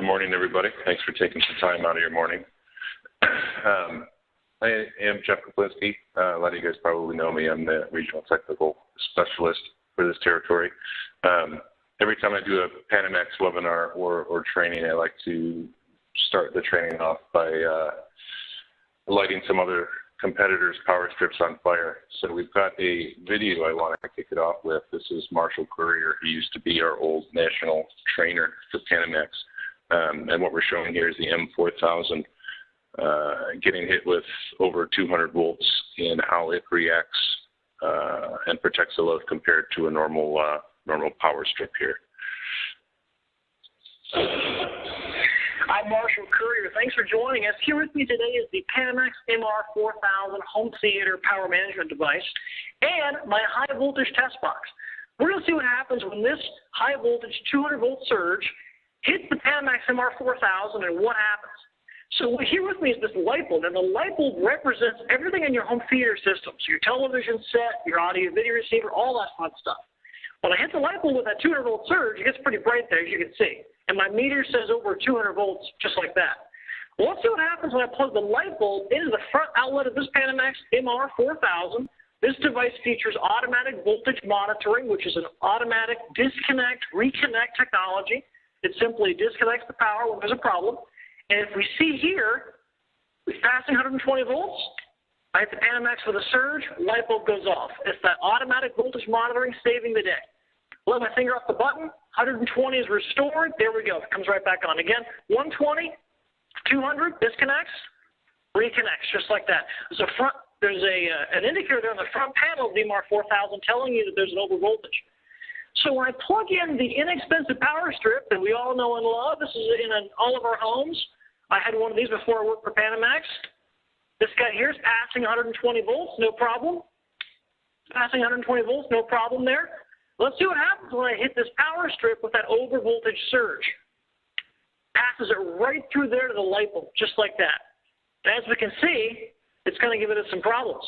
morning, everybody. Thanks for taking some time out of your morning. I am Jeff Kaplinski. A lot of you guys probably know me. I'm the Regional Technical Specialist for this territory. Every time I do a Panamax webinar or training, I like to start the training off by lighting some other competitors' power strips on fire. So we've got a video I want to kick it off with. This is Marshall Courier. He used to be our old national trainer for Panamax. And what we're showing here is the M4000 getting hit with over 200 volts and how it reacts and protects the load compared to a normal power strip here. I'm Marshall Courier. Thanks for joining us. Here with me today is the Panamax MR4000 home theater power management device and my high voltage test box. We're going to see what happens when this high voltage 200 volt surge hits the Panamax MR4000 and what happens. So here with me is this light bulb, and the light bulb represents everything in your home theater system. So your television set, your audio video receiver, all that fun stuff. When I hit the light bulb with that 200 volt surge, it gets pretty bright there, as you can see. And my meter says over 200 volts, just like that. Well, let's see what happens when I plug the light bulb into the front outlet of this Panamax MR4000. This device features automatic voltage monitoring, which is an automatic disconnect, reconnect technology. It simply disconnects the power when there's a problem. And if we see here, we're passing 120 volts. I hit the Panamax with a surge, light bulb goes off. It's that automatic voltage monitoring saving the day. Let my finger off the button, 120 is restored. There we go, it comes right back on. Again, 120, 200, disconnects, reconnects, just like that. There's an indicator there on the front panel of the MR4000 telling you that there's an overvoltage. So when I plug in the inexpensive power strip that we all know and love, this is in all of our homes. I had one of these before I worked for Panamax. This guy here is passing 120 volts, no problem. Passing 120 volts, no problem there. Let's see what happens when I hit this power strip with that overvoltage surge. Passes it right through there to the light bulb, just like that. As we can see, it's going to give it some problems.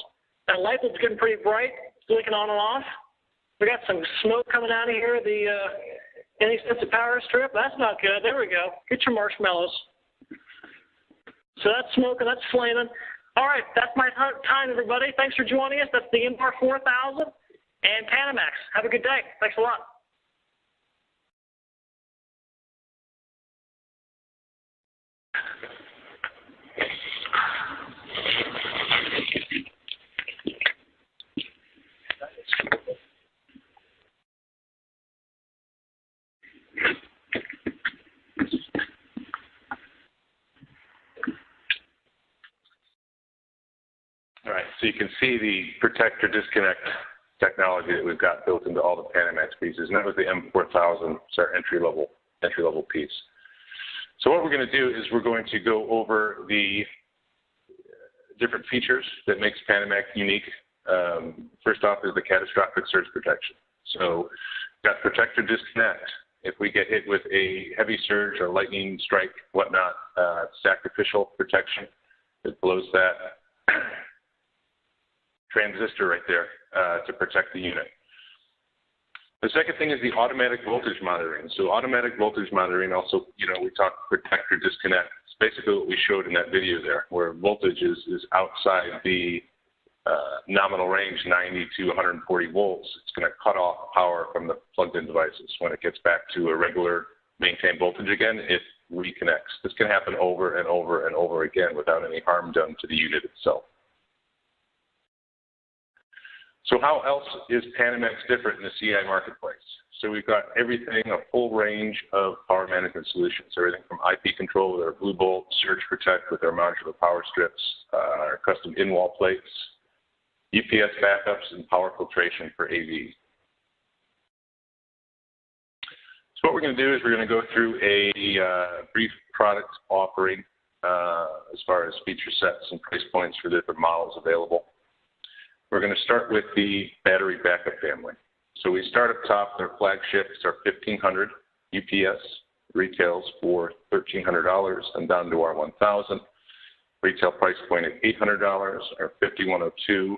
That light bulb's getting pretty bright, blinking on and off. We got some smoke coming out of here, the inexpensive power strip. That's not good. There we go. Get your marshmallows. So that's smoking, that's flaming. All right, that's my time, everybody. Thanks for joining us. That's the MR4000 and Panamax. Have a good day. Thanks a lot. All right, so you can see the protect or disconnect technology that we've got built into all the Panamax pieces, and that was the M4000. It's our entry-level piece. So what we're going to do is we're going to go over the different features that makes Panamax unique. First off is the catastrophic surge protection. So we've got protect or disconnect. If we get hit with a heavy surge or lightning strike, whatnot, sacrificial protection that blows that transistor right there to protect the unit. The second thing is the automatic voltage monitoring. So automatic voltage monitoring also, we talk protect or disconnect. It's basically what we showed in that video there, where voltage is outside the nominal range, 90 to 140 volts. It's going to cut off power from the plugged-in devices. When it gets back to a regular maintained voltage again, it reconnects. This can happen over and over and over again without any harm done to the unit itself. So how else is Panamax different in the CI marketplace? So we've got everything, a full range of power management solutions, everything from IP control with our BlueBOLT, surge protect with our modular power strips, our custom in-wall plates, UPS backups, and power filtration for AV. So what we're going to do is we're going to go through a brief product offering as far as feature sets and price points for different models available. We're going to start with the battery backup family. So we start up top, their flagship is our 1500 UPS, retails for $1,300 and down to our 1000. Retail price point at $800, our 5102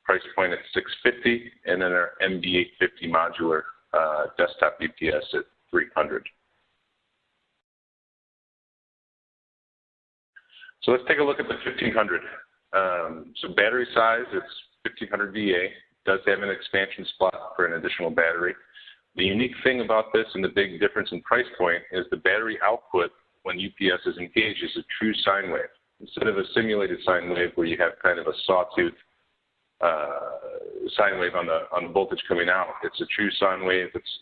price point at $650, and then our MB850 modular desktop UPS at $300. So let's take a look at the 1500. So battery size, it's 1500 VA. Does have an expansion slot for an additional battery. The unique thing about this and the big difference in price point is the battery output when UPS is engaged is a true sine wave. Instead of a simulated sine wave where you have kind of a sawtooth sine wave on the voltage coming out, it's a true sine wave. It's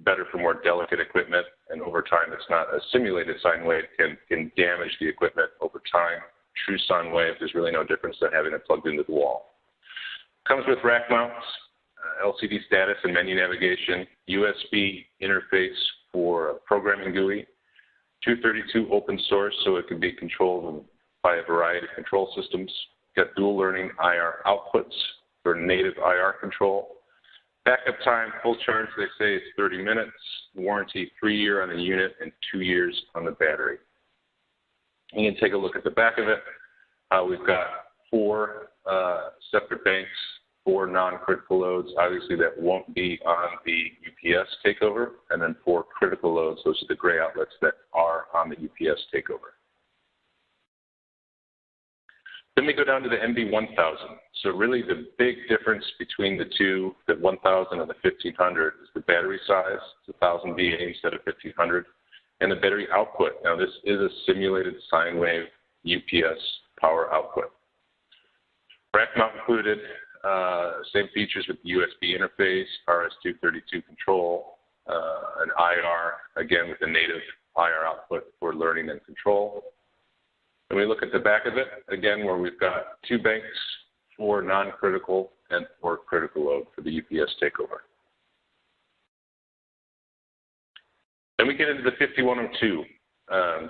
better for more delicate equipment, and over time it's not a simulated sine wave can damage the equipment over time. True sine wave, there's really no difference than having it plugged into the wall. Comes with rack mounts, LCD status and menu navigation, USB interface for programming GUI, 232 open source so it can be controlled by a variety of control systems. Got dual learning IR outputs for native IR control. Backup time, full charge, they say it's 30 minutes. Warranty, 3-year on the unit and 2 years on the battery. You can take a look at the back of it. We've got 4 separate banks, 4 non-critical loads. Obviously, that won't be on the UPS takeover. And then 4 critical loads. Those are the gray outlets that are on the UPS takeover. Then we go down to the MB1000. So really the big difference between the two, the 1000 and the 1500, is the battery size. It's 1000 VA instead of 1500. And the battery output. Now this is a simulated sine wave UPS power output. Rack mount included, same features with the USB interface, RS-232 control, an IR, again with the native IR output for learning and control. And we look at the back of it, again, where we've got 2 banks, 4 non-critical, and 4 critical load for the UPS takeover. Then we get into the 5102.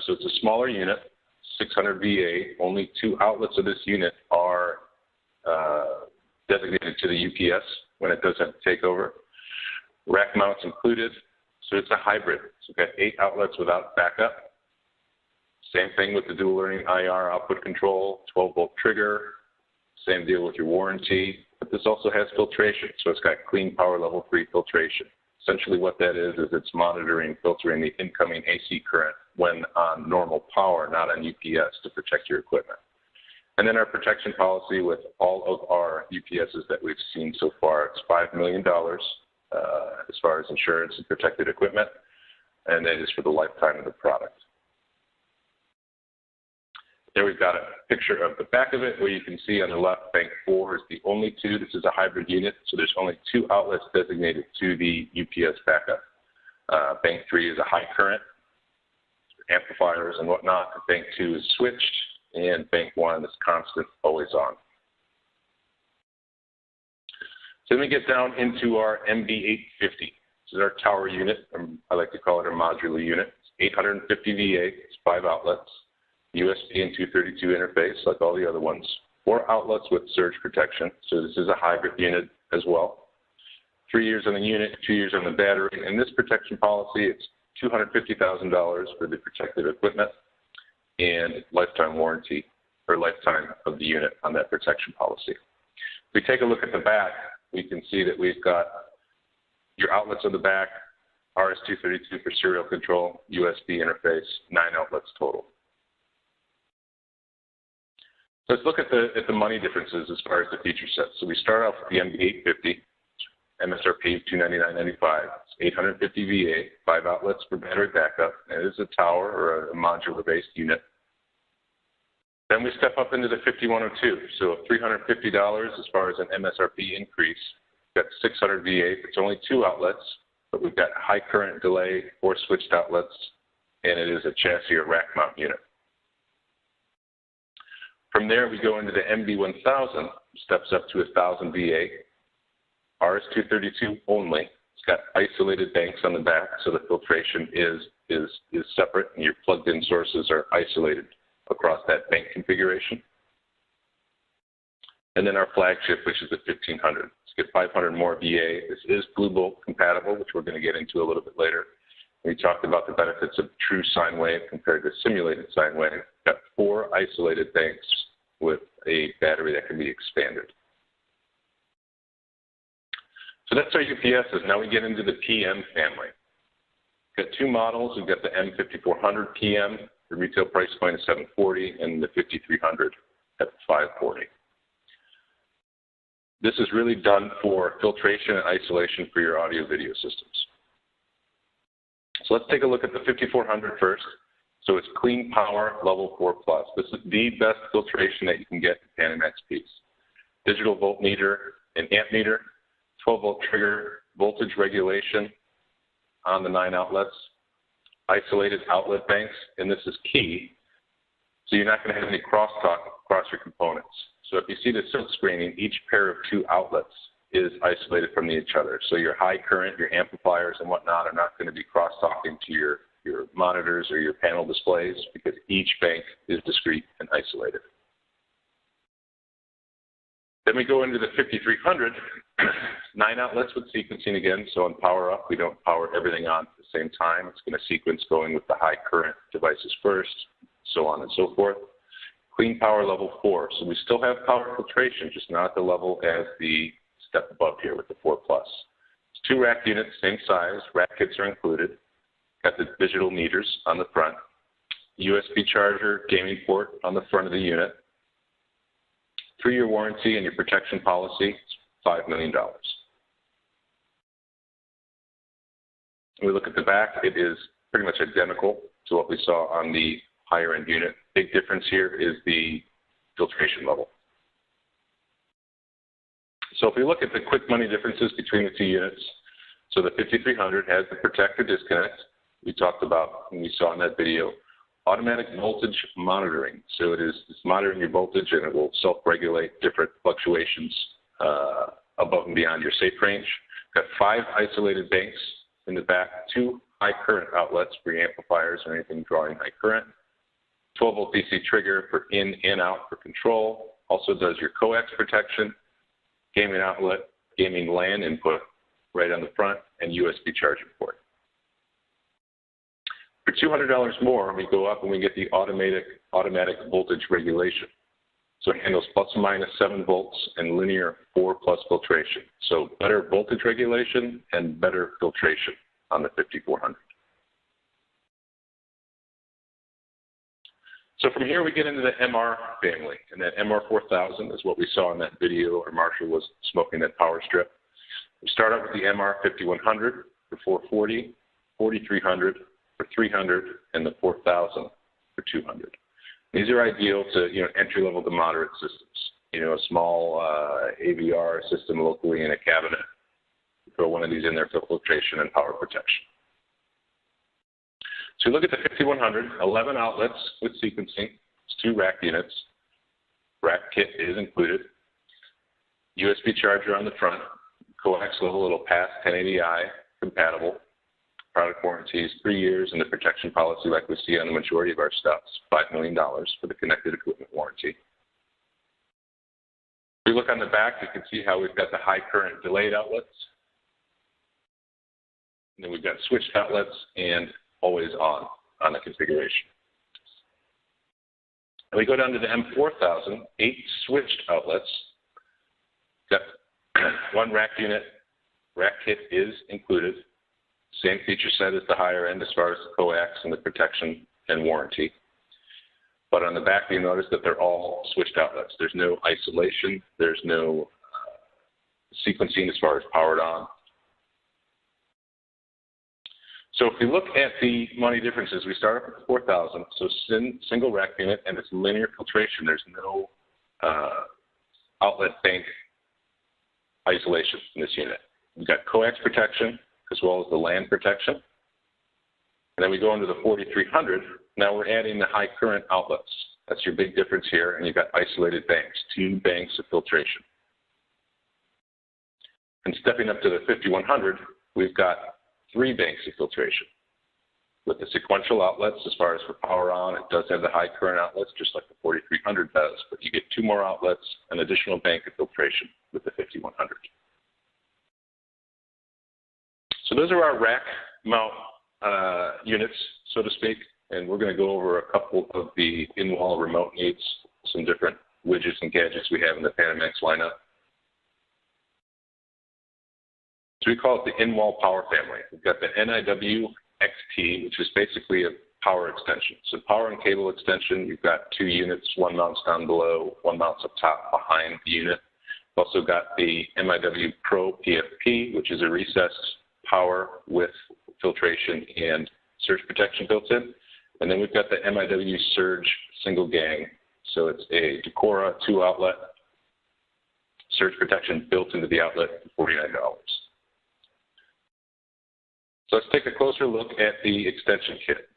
So it's a smaller unit, 600 VA. Only 2 outlets of this unit are designated to the UPS when it does have a takeover. Rack mounts included. So it's a hybrid. So we've got 8 outlets without backup. Same thing with the dual learning IR output control, 12-volt trigger. Same deal with your warranty. But this also has filtration. So it's got clean power level 3 filtration. Essentially what that is it's monitoring, filtering the incoming AC current when on normal power, not on UPS, to protect your equipment. And then our protection policy with all of our UPSs that we've seen so far, it's $5 million as far as insurance and protected equipment, and that is for the lifetime of the product. There we've got a picture of the back of it where you can see on the left, bank 4 is the only 2. This is a hybrid unit, so there's only 2 outlets designated to the UPS backup. Bank 3 is a high current, amplifiers and whatnot. Bank 2 is switched, and bank 1 is constant, always on. So then we get down into our MB850. This is our tower unit. I like to call it a modular unit. It's 850 VA, it's 5 outlets. USB and 232 interface, like all the other ones. 4 outlets with surge protection. So this is a hybrid unit as well. 3 years on the unit, 2 years on the battery. And this protection policy, it's $250,000 for the protected equipment and lifetime warranty or lifetime of the unit on that protection policy. If we take a look at the back, we can see that we've got your outlets on the back, RS-232 for serial control, USB interface, 9 outlets total. Let's look at the money differences as far as the feature set. So we start off with the MB850, MSRP of $299.95. It's 850 VA, 5 outlets for battery backup. And it is a tower or a modular-based unit. Then we step up into the 5102. So $350 as far as an MSRP increase. We've got 600 VA. It's only 2 outlets, but we've got high current delay, 4 switched outlets, and it is a chassis or rack mount unit. From there, we go into the MB1000, steps up to 1000 VA, RS-232 only. It's got isolated banks on the back, so the filtration is separate, and your plugged-in sources are isolated across that bank configuration. And then our flagship, which is the 1500. Let's get 500 more VA. This is BlueBOLT compatible, which we're going to get into a little bit later. We talked about the benefits of true sine wave compared to simulated sine wave. We've got 4 isolated banks with a battery that can be expanded. So that's our UPSs. Now we get into the PM family. We've got 2 models. We've got the M5400 PM. The retail price point is $740 and the 5300 at $540. This is really done for filtration and isolation for your audio video systems. So let's take a look at the 5400 first. So it's clean power level 4 plus. This is the best filtration that you can get in Panamax piece. Digital voltmeter and amp meter, 12 volt trigger, voltage regulation on the 9 outlets, isolated outlet banks, and this is key. So you're not going to have any crosstalk across your components. So if you see the silk screening, each pair of 2 outlets is isolated from each other. So your high current, your amplifiers and whatnot are not going to be cross-talking to your monitors or your panel displays because each bank is discrete and isolated. Then we go into the 5300, 9 outlets with sequencing again. So on power up, we don't power everything on at the same time. It's going to sequence going with the high current devices first, so on and so forth. Clean power level 4. So we still have power filtration, just not at the level as the step above here with the 4 plus. It's 2 rack units, same size. Rack kits are included. Got the digital meters on the front. USB charger, gaming port on the front of the unit. 3-year warranty and your protection policy, $5 million. When we look at the back, it is pretty much identical to what we saw on the higher end unit. Big difference here is the filtration level. So if we look at the quick money differences between the 2 units, so the 5300 has the protector disconnect we talked about when we saw in that video. Automatic voltage monitoring. So it's monitoring your voltage and it will self-regulate different fluctuations above and beyond your safe range. Got 5 isolated banks in the back, 2 high current outlets for your amplifiers or anything drawing high current. 12 volt DC trigger for in and out for control. Also does your coax protection, gaming outlet, gaming LAN input right on the front, and USB charging port. For $200 more, we go up and we get the automatic voltage regulation. So it handles plus or minus 7 volts and linear 4 plus filtration. So better voltage regulation and better filtration on the 5400. So from here we get into the MR family, and that MR4000 is what we saw in that video where Marshall was smoking that power strip. We start out with the MR5100 for $440, 4300 for $300, and the 4000 for $200. These are ideal to entry-level to moderate systems. A small AVR system locally in a cabinet. Throw one of these in there for filtration and power protection. So we look at the 5100, 11 outlets with sequencing. It's 2 rack units. Rack kit is included. USB charger on the front. Coax level, it'll pass 1080i compatible. Product warranties 3 years, and the protection policy like we see on the majority of our stuff is $5 million for the connected equipment warranty. If we look on the back, you can see how we've got the high current delayed outlets. And then we've got switched outlets and always on the configuration. And we go down to the M4000, 8 switched outlets. Got 1 rack unit. Rack kit is included. Same feature set as the higher end as far as the coax and the protection and warranty. But on the back, you notice that they're all switched outlets. There's no isolation. There's no sequencing as far as powered on. So if we look at the money differences, we start off with 4000, so single rack unit, and it's linear filtration. There's no outlet bank isolation in this unit. We've got coax protection as well as the LAN protection. And then we go into the 4300. Now we're adding the high current outlets. That's your big difference here, and you've got isolated banks, 2 banks of filtration. And stepping up to the 5100, we've got 3 banks of filtration. With the sequential outlets, as far as for power on, it does have the high current outlets, just like the 4300 does, but you get 2 more outlets, an additional bank of filtration with the 5100. So those are our rack mount units, so to speak, and we're going to go over a couple of the in-wall remote needs, some different widgets and gadgets we have in the Panamax lineup. So we call it the in-wall power family. We've got the NIW XT, which is basically a power extension. So power and cable extension, you've got 2 units, one mounts down below, one mounts up top behind the unit. You've also got the MIW Pro PFP, which is a recessed power with filtration and surge protection built in. And then we've got the MIW Surge single gang. So it's a Decora 2-outlet surge protection built into the outlet for $49. So let's take a closer look at the extension kit.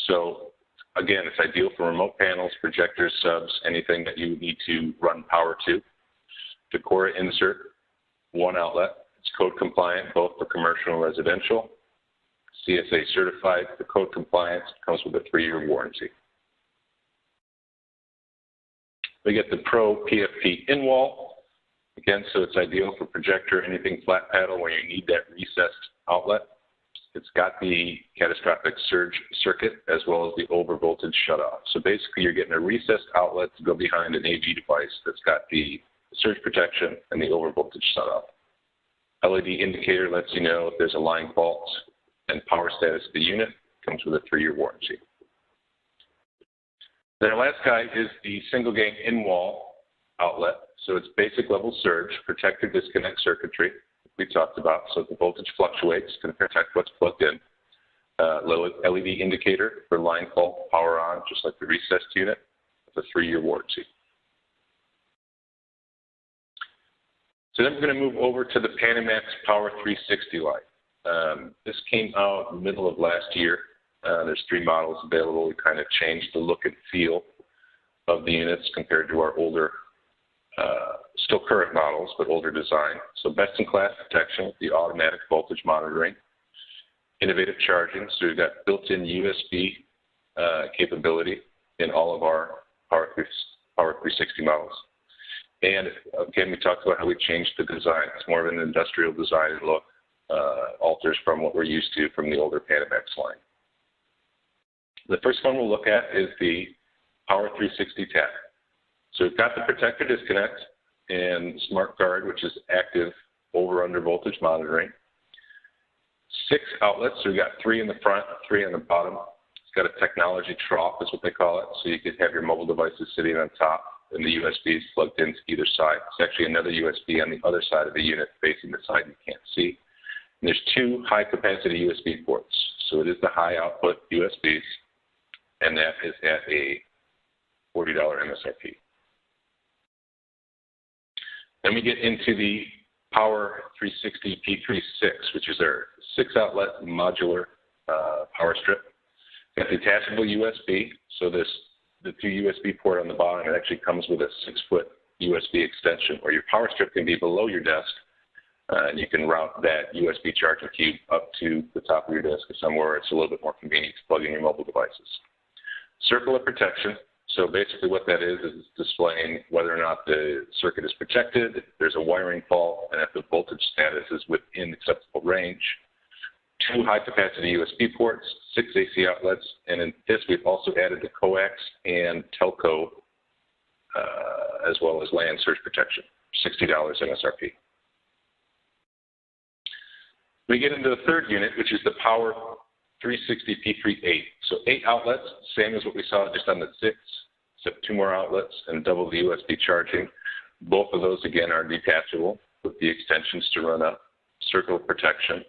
So again, it's ideal for remote panels, projectors, subs, anything that you need to run power to. Decora insert, 1 outlet. It's code compliant both for commercial and residential. CSA certified for code compliance, comes with a 3-year warranty. We get the Pro PFP in-wall. Again, so it's ideal for projector, anything flat panel where you need that recessed outlet. It's got the catastrophic surge circuit as well as the overvoltage shutoff. So basically you're getting a recessed outlet to go behind an AV device that's got the surge protection and the overvoltage shutoff. LED indicator lets you know if there's a line fault and power status of the unit. Comes with a 3-year warranty. Then our last guy is the single gang in-wall outlet. So it's basic level surge, protector disconnect circuitry we talked about. So if the voltage fluctuates, it's going to protect what's plugged in. Low LED indicator for line fault, power on, just like the recessed unit, with a 3-year warranty. So then we're going to move over to the Panamax Power 360 line. This came out middle of last year. There's 3 models available. We kind of changed the look and feel of the units compared to our older, still current models, but older design. So best-in-class protection with the automatic voltage monitoring, innovative charging. So we've got built-in USB capability in all of our Power 360 models. And again, we talked about how we changed the design. It's more of an industrial design look, alters from what we're used to from the older Panamax line. The first one we'll look at is the Power 360 tap. So we've got the protector disconnect and smart guard, which is active over-under voltage monitoring. 6 outlets, so we've got 3 in the front, 3 on the bottom. It's got a technology trough, is what they call it, so you could have your mobile devices sitting on top and the USBs plugged into either side. It's actually another USB on the other side of the unit facing the side you can't see. And there's 2 high-capacity USB ports. So it is the high-output USBs, and that is at a $40 MSRP. Then we get into the Power 360 P36, which is our 6-outlet modular power strip. Got the detachable USB, so the 2 USB port on the bottom, it actually comes with a 6-foot USB extension, where your power strip can be below your desk, and you can route that USB charging cube up to the top of your desk or somewhere it's a little bit more convenient to plug in your mobile devices. Circle of protection. So basically what that is it's displaying whether or not the circuit is protected, if there's a wiring fault, and if the voltage status is within acceptable range. 2 high-capacity USB ports, 6 AC outlets, and in this we've also added the coax and telco as well as LAN surge protection, $60 MSRP. We get into the third unit, which is the Power 360 P38. So 8 outlets, same as what we saw just on the 6, except 2 more outlets and double the USB charging. Both of those, again, are detachable with the extensions to run up. Circle of protection.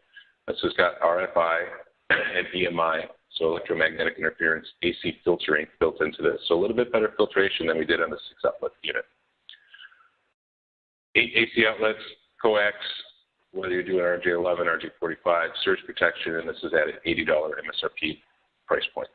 This has got RFI and EMI, so electromagnetic interference, AC filtering built into this. So a little bit better filtration than we did on the 6-outlet unit. 8 AC outlets, coax, whether you're doing RJ11, RJ45, surge protection, and this is at an $80 MSRP price point.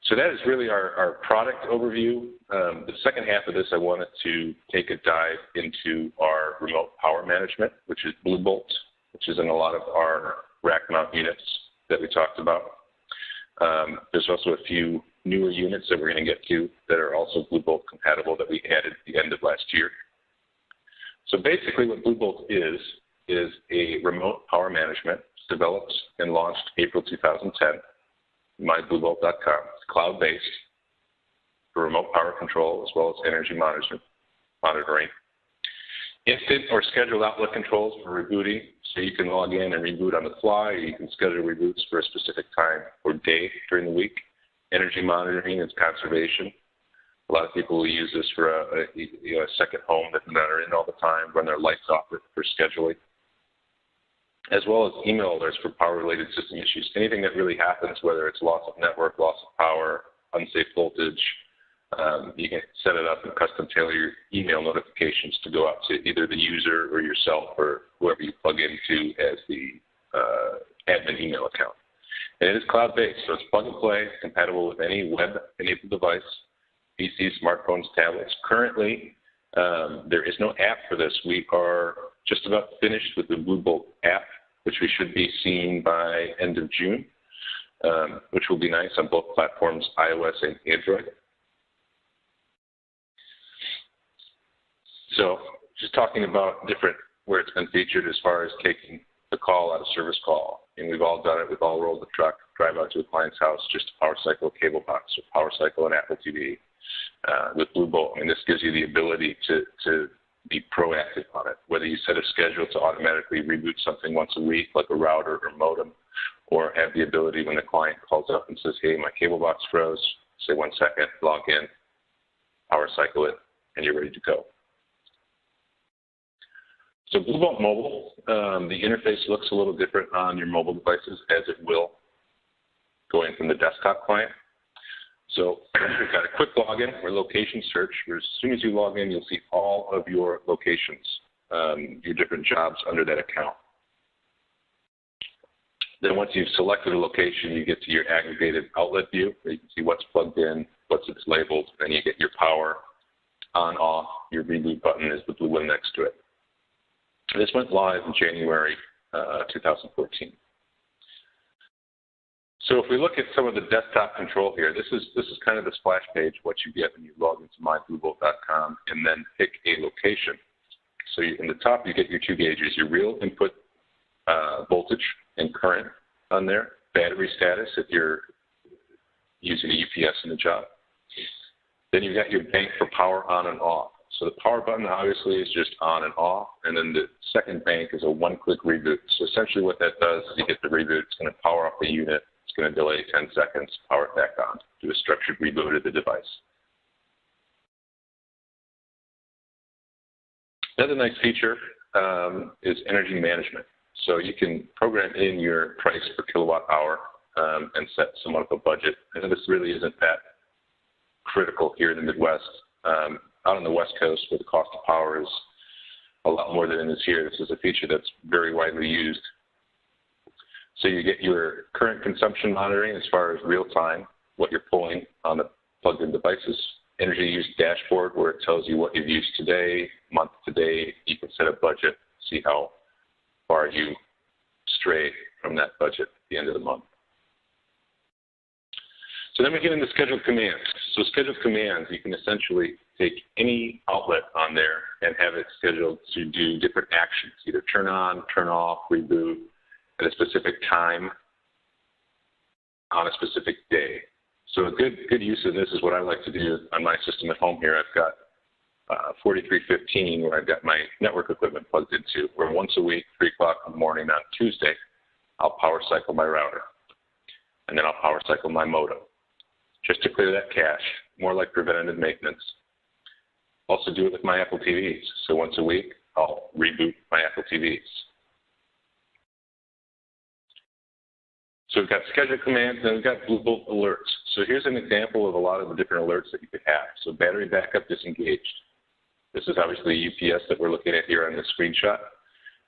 So that is really our product overview. The second half of this, I wanted to take a dive into our remote power management, which is BlueBOlt, which is in a lot of our rack mount units that we talked about. There's also a few newer units that we're going to get to that are also BlueBOlt compatible that we added at the end of last year. So basically what BlueBOlt is a remote power management. It's developed and launched April 2010. MyBlueBOlt.com. It's cloud-based for remote power control as well as energy monitoring. Instant or scheduled outlet controls for rebooting. So you can log in and reboot on the fly, or you can schedule reboots for a specific time or day during the week. Energy monitoring is conservation. A lot of people will use this for a second home that are in all the time, run their lights off for scheduling, as well as email alerts for power-related system issues. Anything that really happens, whether it's loss of network, loss of power, unsafe voltage, you can set it up and custom tailor your email notifications to go out to either the user or yourself or whoever you plug into as the admin email account. And it is cloud-based, so it's plug and play, compatible with any web-enabled device, PCs, smartphones, tablets. Currently, there is no app for this. We are just about finished with the BlueBOLT app, which we should be seeing by end of June, which will be nice on both platforms, iOS and Android. So just talking about where it's been featured as far as taking the call out of service call. And we've all done it. We've all rolled the truck, drive out to a client's house, just to power cycle a cable box or power cycle an Apple TV. With BlueBOLT, I mean, this gives you the ability to be proactive on it, whether you set a schedule to automatically reboot something once a week, like a router or modem, or have the ability when the client calls up and says, hey, my cable box froze, say 1 second, log in, power cycle it, and you're ready to go. So BlueBOLT Mobile, the interface looks a little different on your mobile devices, as it will going from the desktop client. So we've got a quick login or location search, where as soon as you log in, you'll see all of your locations, your different jobs under that account. Then once you've selected a location, you get to your aggregated outlet view, where you can see what's plugged in, what's labeled, and you get your power on, off. Your reboot button is the blue one next to it. This went live in January 2014. So if we look at some of the desktop control here, this is kind of the splash page, what you get when you log into mybluebolt.com and then pick a location. So in the top, you get your 2 gauges, your real input voltage and current on there, battery status if you're using a UPS in the job. Then you've got your bank for power on and off. So the power button obviously is just on and off, and then the second bank is a one-click reboot. So essentially what that does is you hit the reboot, it's going to power off the unit, it's going to delay 10 seconds, power it back on, do a structured reboot of the device. Another nice feature is energy management. So you can program in your price per kilowatt hour and set somewhat of a budget. And this really isn't that critical here in the Midwest. Out on the West Coast, where the cost of power is a lot more than it is here, this is a feature that's very widely used. So you get your current consumption monitoring as far as real time, what you're pulling on the plugged-in devices, energy use dashboard where it tells you what you've used today, month to date. You can set a budget, see how far you stray from that budget at the end of the month. So then we get into scheduled commands. So scheduled commands, you can essentially take any outlet on there and have it scheduled to do different actions, either turn on, turn off, reboot at a specific time on a specific day. So a good use of this is what I like to do on my system at home here. I've got 4315 where I've got my network equipment plugged into, where once a week, 3 o'clock in the morning on Tuesday, I'll power cycle my router. And then I'll power cycle my modem, just to clear that cache, more like preventative maintenance. Also do it with my Apple TVs. So once a week, I'll reboot my Apple TVs. So we've got schedule commands, and we've got BlueBOLT alerts. So here's an example of a lot of the different alerts that you could have. So battery backup disengaged. This is obviously a UPS that we're looking at here on the screenshot,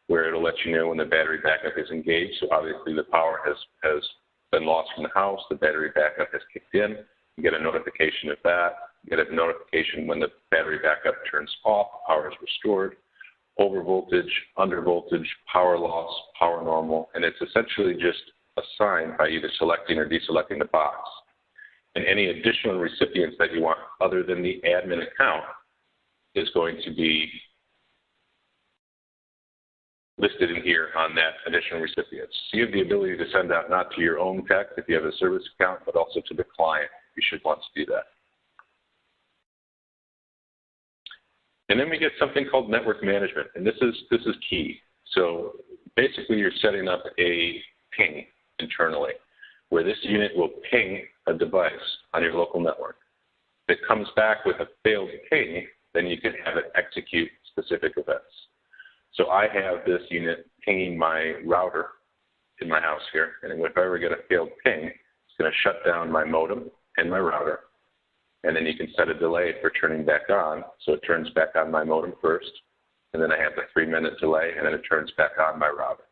where it'll let you know when the battery backup is engaged. So obviously the power has been lost from the house, the battery backup has kicked in. You get a notification of that. You get a notification when the battery backup turns off, power is restored, over voltage, under voltage, power loss, power normal, and it's essentially just a sign by either selecting or deselecting the box. And any additional recipients that you want other than the admin account is going to be listed in here on that additional recipients. So you have the ability to send out not to your own tech if you have a service account, but also to the client. You should want to do that. And then we get something called network management, and this is key. So basically you're setting up a ping internally where this unit will ping a device on your local network. If it comes back with a failed ping, then you can have it execute specific events. So I have this unit pinging my router in my house here, and if I ever get a failed ping, it's going to shut down my modem and my router, and then you can set a delay for turning back on, so it turns back on my modem first, and then I have the 3-minute delay, and then it turns back on my router.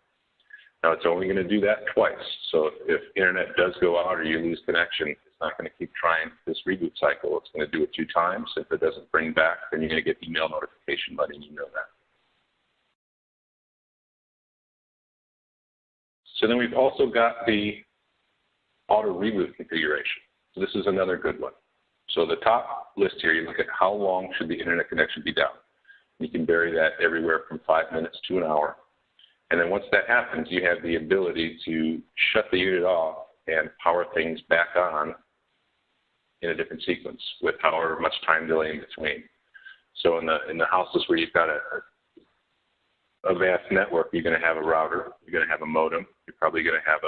Now, it's only going to do that twice, so if internet does go out or you lose connection, it's not going to keep trying this reboot cycle. It's going to do it 2 times. If it doesn't bring back, then you're going to get email notification letting you know that. So then we've also got the Auto-Reboot configuration. So this is another good one. So the top list here, you look at how long should the internet connection be down. You can vary that everywhere from 5 minutes to an hour. And then once that happens, you have the ability to shut the unit off and power things back on in a different sequence with however much time delay in between. So in the houses where you've got a vast network, you're going to have a router, you're going to have a modem, you're probably going to have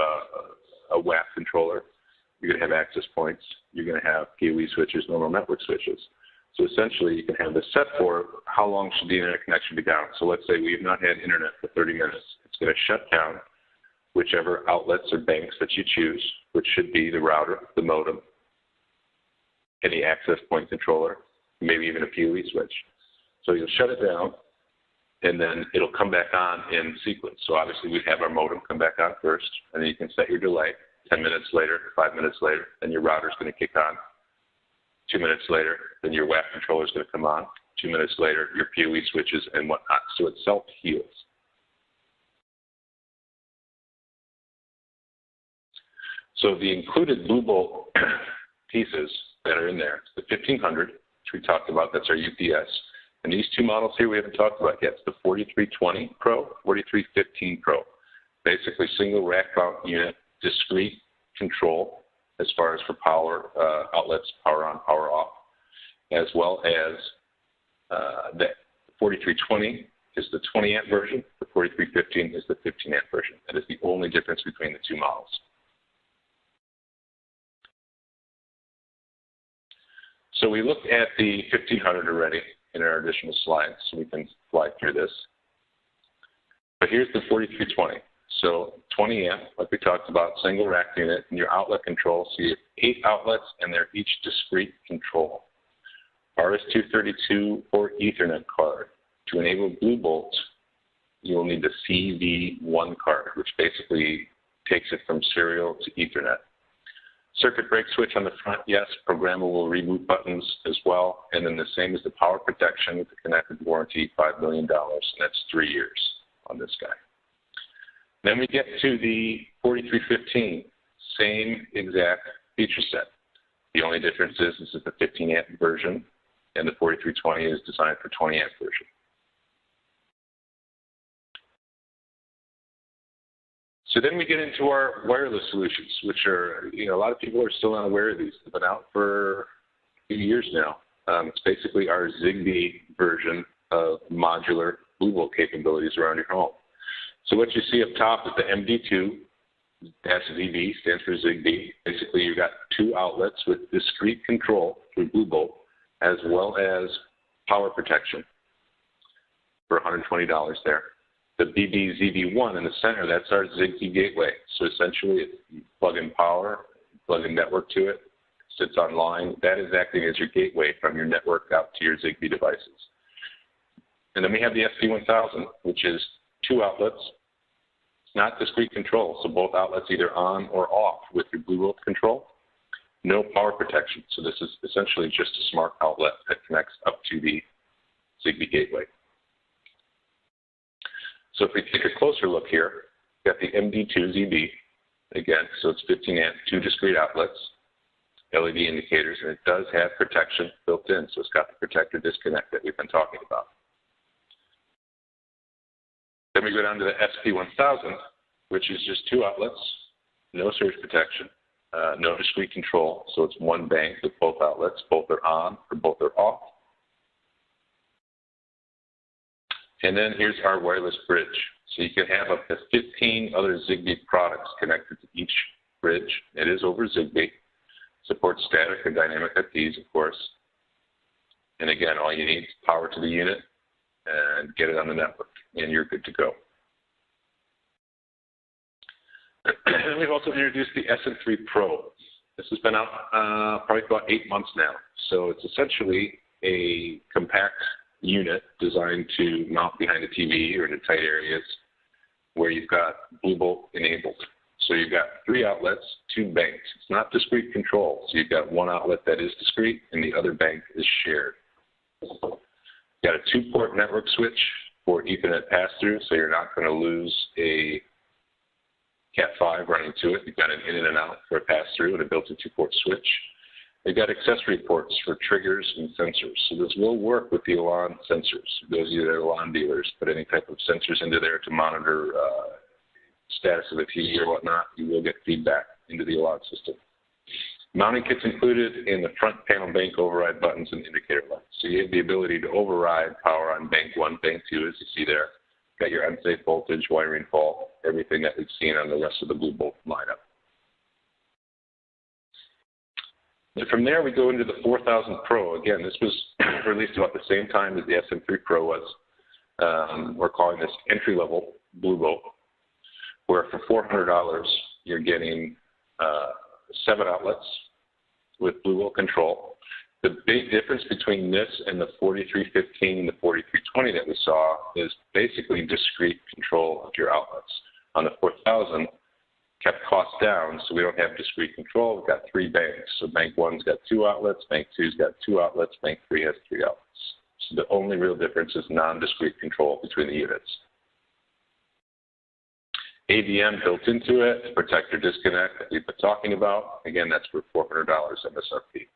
a WAF controller, you're going to have access points, you're going to have PoE switches, normal network switches. So essentially, you can have this set for how long should the internet connection be down. So let's say we have not had internet for 30 minutes. It's going to shut down whichever outlets or banks that you choose, which should be the router, the modem, any access point controller, maybe even a PoE switch. So you'll shut it down, and then it'll come back on in sequence. So obviously, we'd have our modem come back on first, and then you can set your delay. 10 minutes later, 5 minutes later, then your router's going to kick on. 2 minutes later, then your WAF controller is going to come on. 2 minutes later, your PoE switches and whatnot. So it self-heals. So the included BlueBOLT pieces that are in there, the 1500, which we talked about, that's our UPS. And these 2 models here we haven't talked about yet. It's the 4320 Pro, 4315 Pro. Basically single rack mount unit, discrete control as far as for power outlets, power on, power off, as well as the 4320 is the 20 amp version, the 4315 is the 15 amp version. That is the only difference between the 2 models. So we looked at the 1500 already in our additional slides, so we can fly through this. But here's the 4320. So 20 amp, like we talked about, single rack unit, and your outlet control. So you have 8 outlets, and they're each discrete control. RS-232 or Ethernet card. To enable BlueBOLT, you'll need the CV1 card, which basically takes it from serial to Ethernet. Circuit break switch on the front, yes. Programmable reboot buttons as well. And then the same as the power protection with the connected warranty, $5 million, and that's 3 years on this guy. Then we get to the 4315, same exact feature set. The only difference is this is the 15 amp version, and the 4320 is designed for 20 amp version. So then we get into our wireless solutions, which are, a lot of people are still not aware of these. They've been out for a few years now. It's basically our Zigbee version of modular BlueBOLT capabilities around your home. So what you see up top is the MD2, -ZB stands for Zigbee. Basically, you've got 2 outlets with discrete control through BlueBOLT, as well as power protection for $120 there. The BB-ZB1 in the center, that's our Zigbee gateway. So essentially, you plug in power, plug in network to it, sits online. That is acting as your gateway from your network out to your Zigbee devices. And then we have the SP1000, which is 2 outlets. It's not discrete control, so both outlets either on or off with your BlueBOLT control. No power protection, so this is essentially just a smart outlet that connects up to the Zigbee gateway. So if we take a closer look here, we've got the MD2ZB, again, so it's 15 amp, 2 discrete outlets, LED indicators, and it does have protection built in, so it's got the protector disconnect that we've been talking about. Then we go down to the SP1000, which is just 2 outlets, no surge protection, no discrete control, so it's 1 bank with both outlets, both are on or both are off. And then here's our wireless bridge. So you can have up to 15 other Zigbee products connected to each bridge. It is over Zigbee. Supports static and dynamic IPs, of course. And again, all you need is power to the unit and get it on the network, and you're good to go. And we've also introduced the SM3 Pro. This has been out probably about 8 months now. So it's essentially a compact unit designed to mount behind a TV or in tight areas where you've got BlueBOLT enabled. So you've got 3 outlets, 2 banks. It's not discrete control. So you've got one outlet that is discrete and the other bank is shared. You've got a 2-port network switch for Ethernet pass-through, so you're not going to lose a Cat5 running to it. You've got an in and an out for a pass-through and a built-in 2-port switch. They've got accessory ports for triggers and sensors. So this will work with the Elan sensors. Those of you that are Elan dealers, put any type of sensors into there to monitor status of the TV or whatnot, you will get feedback into the Elan system. Mounting kit's included in the front panel bank override buttons and indicator lights. So you have the ability to override power on bank 1, bank 2, as you see there. Got your unsafe voltage, wiring fault, everything that we've seen on the rest of the BlueBOLT lineup. And from there, we go into the 4000 Pro. Again, this was released about the same time as the SM3 Pro was. We're calling this entry-level BlueBOLT, where for $400, you're getting 7 outlets with BlueBOLT control. The big difference between this and the 4315 and the 4320 that we saw is basically discrete control of your outlets. On the 4000, kept costs down, so we don't have discrete control. We've got 3 banks. So bank 1's got 2 outlets, bank 2's got 2 outlets, bank 3 has 3 outlets. So the only real difference is non-discrete control between the units. ADM built into it to protect your disconnect that we've been talking about. Again, that's for $400 MSRP.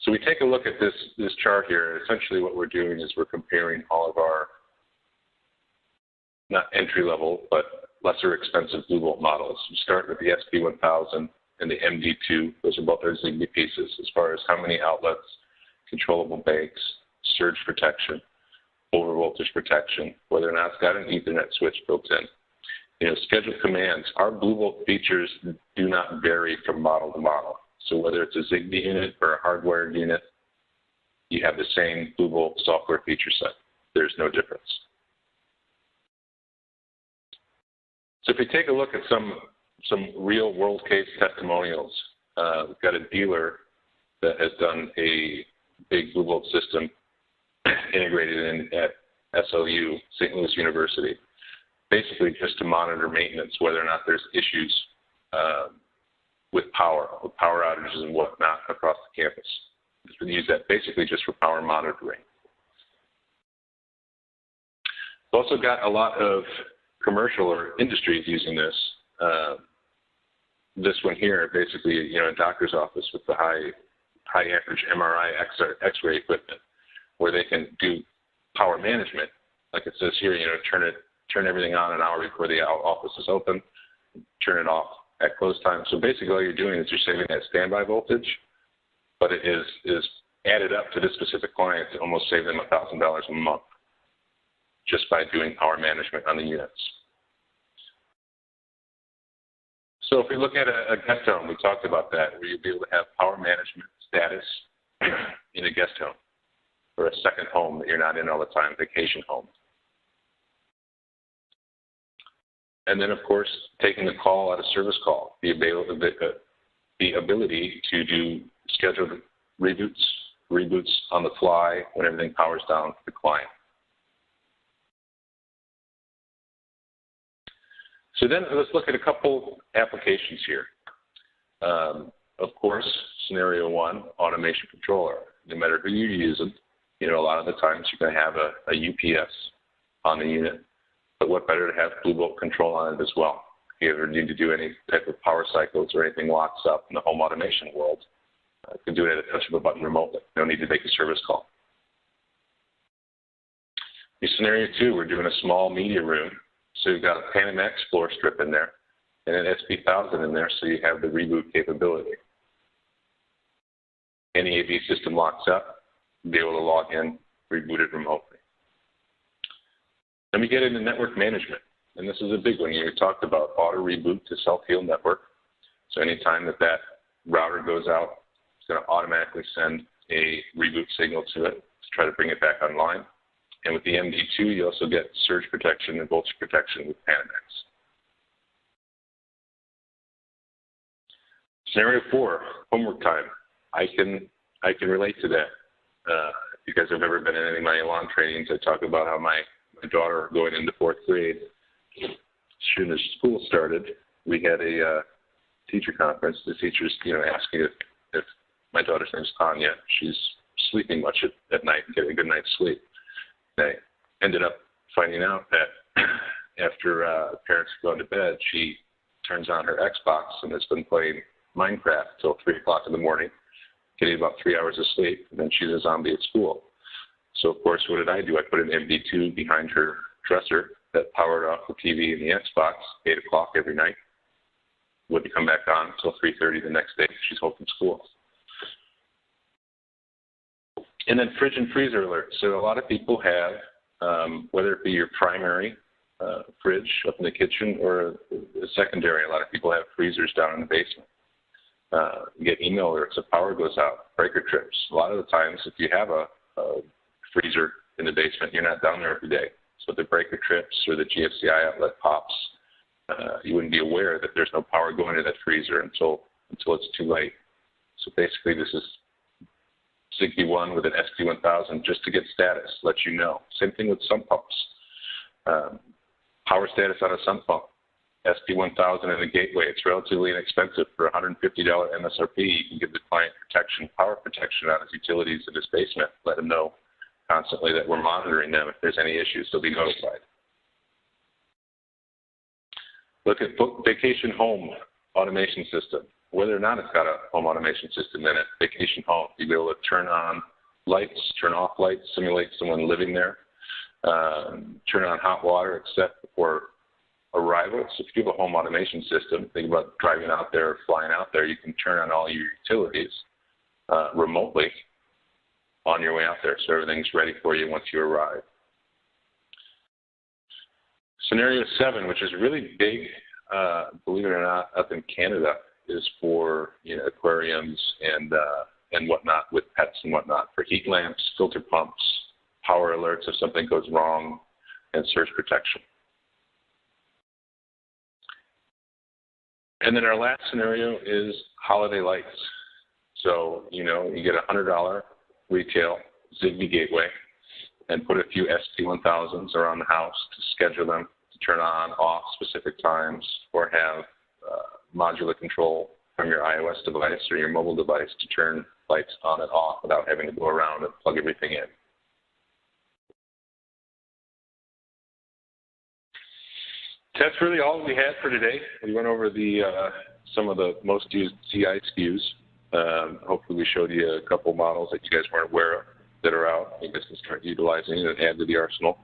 So we take a look at this chart here. Essentially what we're doing is we're comparing all of our, not entry-level, but lesser expensive BlueBOLT models. We start with the SP1000 and the MD2. Those are both our Zigbee pieces as far as how many outlets, controllable banks, surge protection, over voltage protection, whether or not it's got an Ethernet switch built in. You know, scheduled commands. Our BlueBOLT features do not vary from model to model. So whether it's a Zigbee unit or a hardwired unit, you have the same BlueBOLT software feature set. There's no difference. So if we take a look at some real world case testimonials, we've got a dealer that has done a big BlueBOLT system integrated in at SLU, St. Louis University, basically just to monitor maintenance, whether or not there's issues with power outages and whatnot across the campus. We use that basically just for power monitoring. We've also got a lot of commercial or industries using this. This one here, basically, you know, a doctor's office with the high amperage MRI X-ray equipment, where they can do power management, like it says here. You know, turn everything on an hour before the office is open, turn it off at close time. So basically, all you're doing is you're saving that standby voltage, but it is added up to this specific client to almost save them $1,000 a month just by doing power management on the units. So if we look at a guest home, we talked about that, where you'll be able to have power management status in a guest home or a second home that you're not in all the time, vacation home. And then, of course, taking the call out of service call, the ability to do scheduled reboots on the fly when everything powers down for the client. So then let's look at a couple applications here. Of course, scenario one, automation controller. No matter who you're using, you know, a lot of the times you're going to have a UPS on the unit, but what better to have BlueBOLT control on it as well. If you ever need to do any type of power cycles or anything locks up in the home automation world, you can do it at a touch of a button remotely. No need to make a service call. In scenario two, we're doing a small media room. So you've got a Panamax floor strip in there and an SP1000 in there, so you have the reboot capability. Any AV system locks up, you'll be able to log in, reboot it remotely. Then we get into network management, and this is a big one. You talked about Auto-Reboot to self-heal network. So anytime that router goes out, it's going to automatically send a reboot signal to it to try to bring it back online. And with the MD2, you also get surge protection and voltage protection with Panamax. Scenario 4, homework time. I can relate to that. If you guys have ever been in any of my lawn trainings, I talk about how my daughter going into 4th grade, as soon as school started, we had a teacher conference. The teachers, asking if my daughter's name is Tanya, she's sleeping much at night and getting a good night's sleep. I ended up finding out that after parents go to bed, she turns on her Xbox and has been playing Minecraft till 3 o'clock in the morning, getting about 3 hours of sleep, and then she's a zombie at school. So, of course, what did I do? I put an MD2 behind her dresser that powered off the TV and the Xbox 8 o'clock every night. Wouldn't come back on until 3:30 the next day. She's home from school. And then fridge and freezer alerts. So a lot of people have, whether it be your primary fridge up in the kitchen or a secondary, a lot of people have freezers down in the basement. You get email alerts if power goes out, breaker trips. A lot of the times, if you have a freezer in the basement, you're not down there every day. So the breaker trips or the GFCI outlet pops, you wouldn't be aware that there's no power going to that freezer until it's too late. So basically, this is Zigbee 1 with an SP1000 just to get status, let you know. Same thing with sump pumps. Power status on a sump pump, SP1000 in the gateway. It's relatively inexpensive. For $150 MSRP, you can give the client protection, power protection on his utilities in his basement. Let them know constantly that we're monitoring them. If there's any issues, they'll be notified. Look at vacation home automation system. Whether or not it's got a home automation system in it, vacation home, you'll be able to turn on lights, turn off lights, simulate someone living there, turn on hot water except before arrival. So if you have a home automation system, think about driving out there or flying out there, you can turn on all your utilities remotely on your way out there, so everything's ready for you once you arrive. Scenario 7, which is really big, believe it or not, up in Canada, is for aquariums and whatnot with pets and whatnot, for heat lamps, filter pumps, power alerts if something goes wrong, and surge protection. And then our last scenario is holiday lights. So, you get a $100 retail Zigbee gateway and put a few SP1000s around the house to schedule them to turn on, off specific times, or have modular control from your iOS device or your mobile device to turn lights on and off without having to go around and plug everything in. That's really all we had for today. We went over some of the most used CI SKUs. Hopefully we showed you a couple models that you guys weren't aware of that are out. You guys can start utilizing it and add to the arsenal.